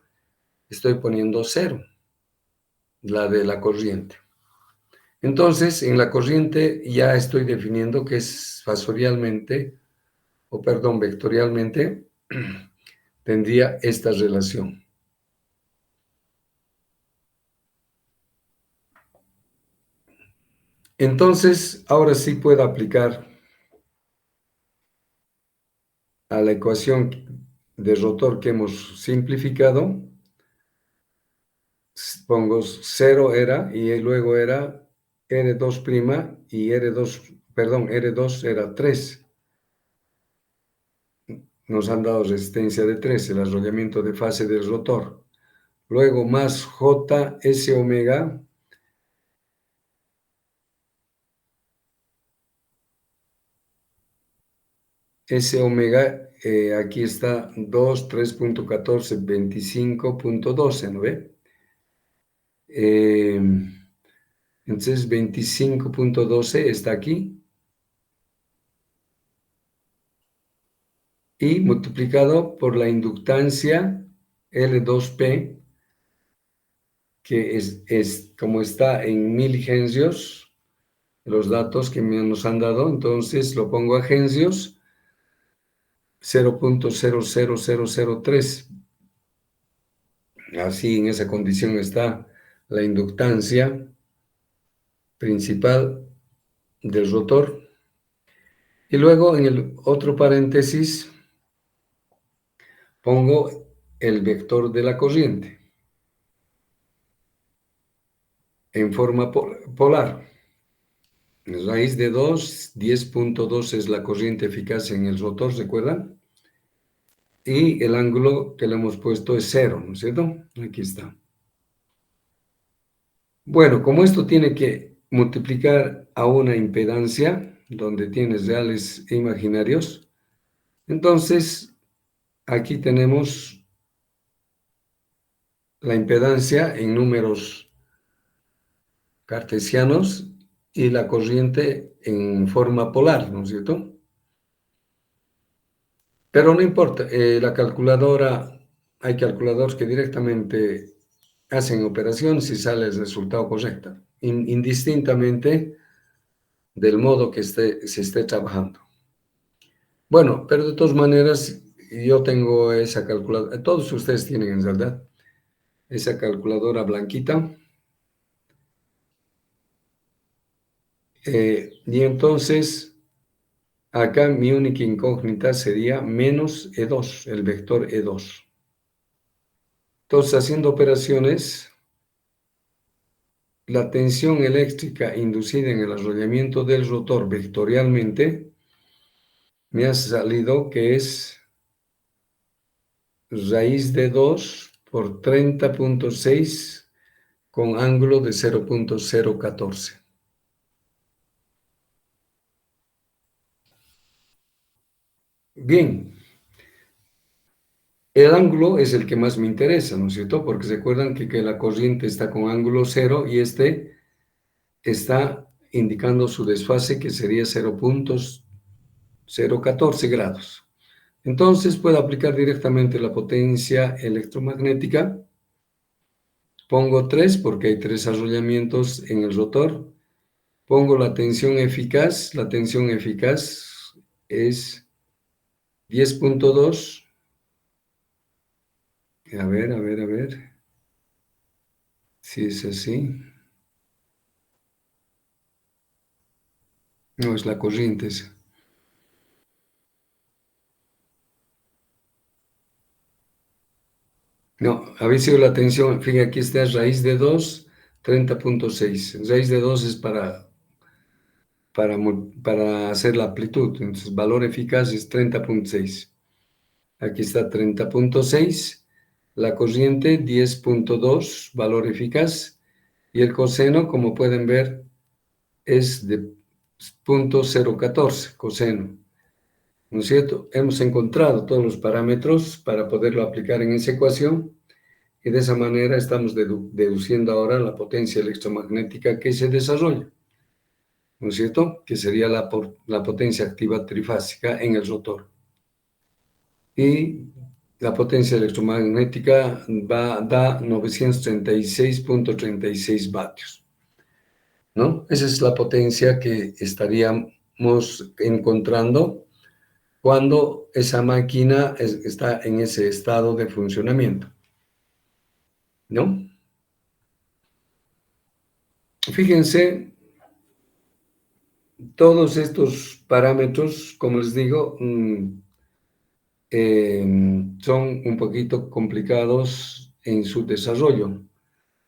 estoy poniendo cero, la de la corriente. Entonces, en la corriente ya estoy definiendo que es vectorialmente, tendría esta relación. Entonces, ahora sí puedo aplicar a la ecuación de rotor que hemos simplificado. Pongo 0 era, y luego era R2' y R2 era 3. Nos han dado resistencia de 3, el arrollamiento de fase del rotor. Luego más JS omega, S omega, aquí está 2, 3.14, 25.12, ¿no ve? Entonces 25.12 está aquí, y multiplicado por la inductancia L2P, que es como está en milihensios, los datos que nos han dado, entonces lo pongo a hensios, 0.00003. Así, en esa condición está la inductancia principal del rotor. Y luego en el otro paréntesis pongo el vector de la corriente en forma polar. Raíz de 2, 10.2 es la corriente eficaz en el rotor, ¿recuerdan? Y el ángulo que le hemos puesto es 0, ¿no es cierto? Aquí está. Bueno, como esto tiene que multiplicar a una impedancia, donde tienes reales e imaginarios, entonces aquí tenemos la impedancia en números cartesianos y la corriente en forma polar, ¿no es cierto? Pero no importa, la calculadora, hay calculadores que directamente hacen operaciones y sale el resultado correcto, indistintamente del modo que se esté trabajando. Bueno, pero de todas maneras, yo tengo esa calculadora, todos ustedes tienen en realidad esa calculadora blanquita. Y entonces, acá mi única incógnita sería menos E2, el vector E2. Entonces, haciendo operaciones, la tensión eléctrica inducida en el arrollamiento del rotor vectorialmente me ha salido que es raíz de 2 por 30.6 con ángulo de 0.014. Bien, el ángulo es el que más me interesa, ¿no es cierto? Porque se acuerdan que la corriente está con ángulo 0 y este está indicando su desfase, que sería 0.014 grados. Entonces puedo aplicar directamente la potencia electromagnética. Pongo 3 porque hay 3 arrollamientos en el rotor. pongo la tensión eficaz es 10.2. A ver, si es así. No, es la corriente esa. No, había sido la tensión, fíjate, aquí está raíz de 2, 30.6. Raíz de 2 es para hacer la amplitud, entonces valor eficaz es 30.6. Aquí está 30.6, la corriente 10.2, valor eficaz, y el coseno, como pueden ver, es de 0.014, coseno, ¿no es cierto? Hemos encontrado todos los parámetros para poderlo aplicar en esa ecuación, y de esa manera estamos deduciendo ahora la potencia electromagnética que se desarrolla, ¿no es cierto? Que sería la potencia activa trifásica en el rotor. Y la potencia electromagnética da 936.36 vatios, ¿no? Esa es la potencia que estaríamos encontrando cuando esa máquina está en ese estado de funcionamiento, ¿no? Fíjense, todos estos parámetros, como les digo, son un poquito complicados en su desarrollo.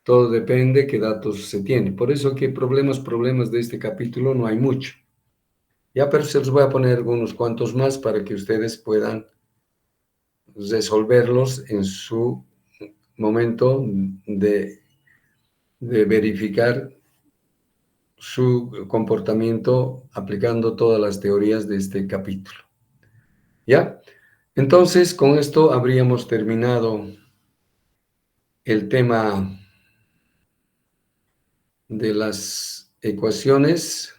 Todo depende qué datos se tiene. Por eso que problemas de este capítulo no hay mucho. Ya, pero se los voy a poner unos cuantos más para que ustedes puedan resolverlos en su momento de verificar su comportamiento aplicando todas las teorías de este capítulo. ¿Ya? Entonces, con esto habríamos terminado el tema de las ecuaciones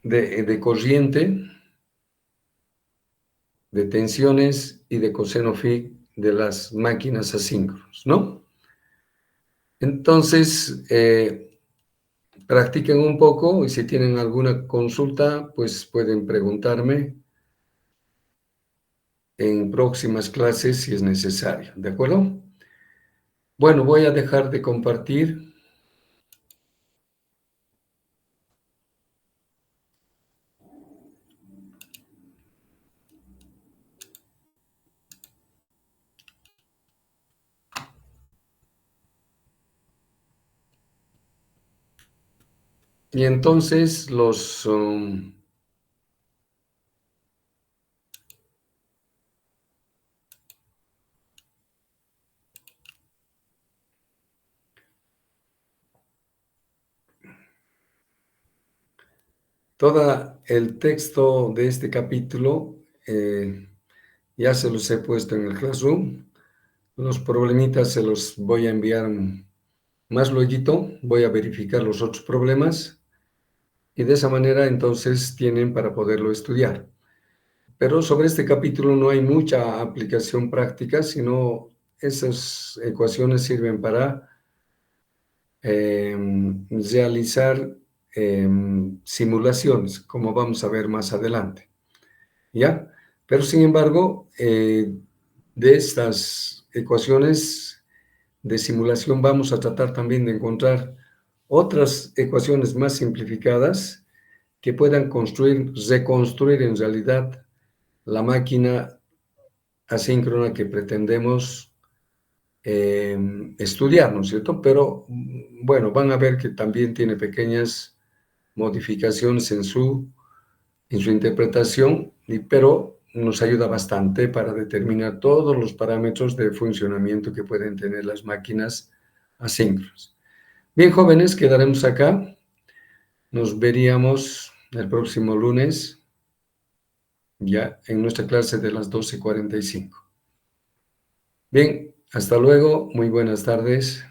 de corriente, de tensiones y de coseno phi de las máquinas asíncronas, ¿no? Entonces, practiquen un poco y si tienen alguna consulta, pues pueden preguntarme en próximas clases si es necesario, ¿de acuerdo? Bueno, voy a dejar de compartir. Y entonces todo el texto de este capítulo ya se los he puesto en el Classroom. Los problemitas se los voy a enviar más luego, voy a verificar los otros problemas y de esa manera entonces tienen para poderlo estudiar. Pero sobre este capítulo no hay mucha aplicación práctica, sino esas ecuaciones sirven para realizar simulaciones, como vamos a ver más adelante, ¿ya? Pero sin embargo, de estas ecuaciones de simulación vamos a tratar también de encontrar otras ecuaciones más simplificadas que puedan reconstruir en realidad la máquina asíncrona que pretendemos estudiar, ¿no es cierto? Pero bueno, van a ver que también tiene pequeñas modificaciones en su interpretación, pero nos ayuda bastante para determinar todos los parámetros de funcionamiento que pueden tener las máquinas asíncronas. Bien, jóvenes, quedaremos acá. Nos veríamos el próximo lunes, ya en nuestra clase de las 12:45. Bien, hasta luego, muy buenas tardes.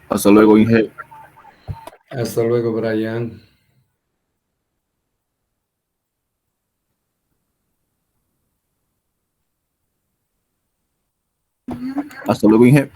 Hasta luego, Inge. Hasta luego, Brian. Hasta luego, Inge.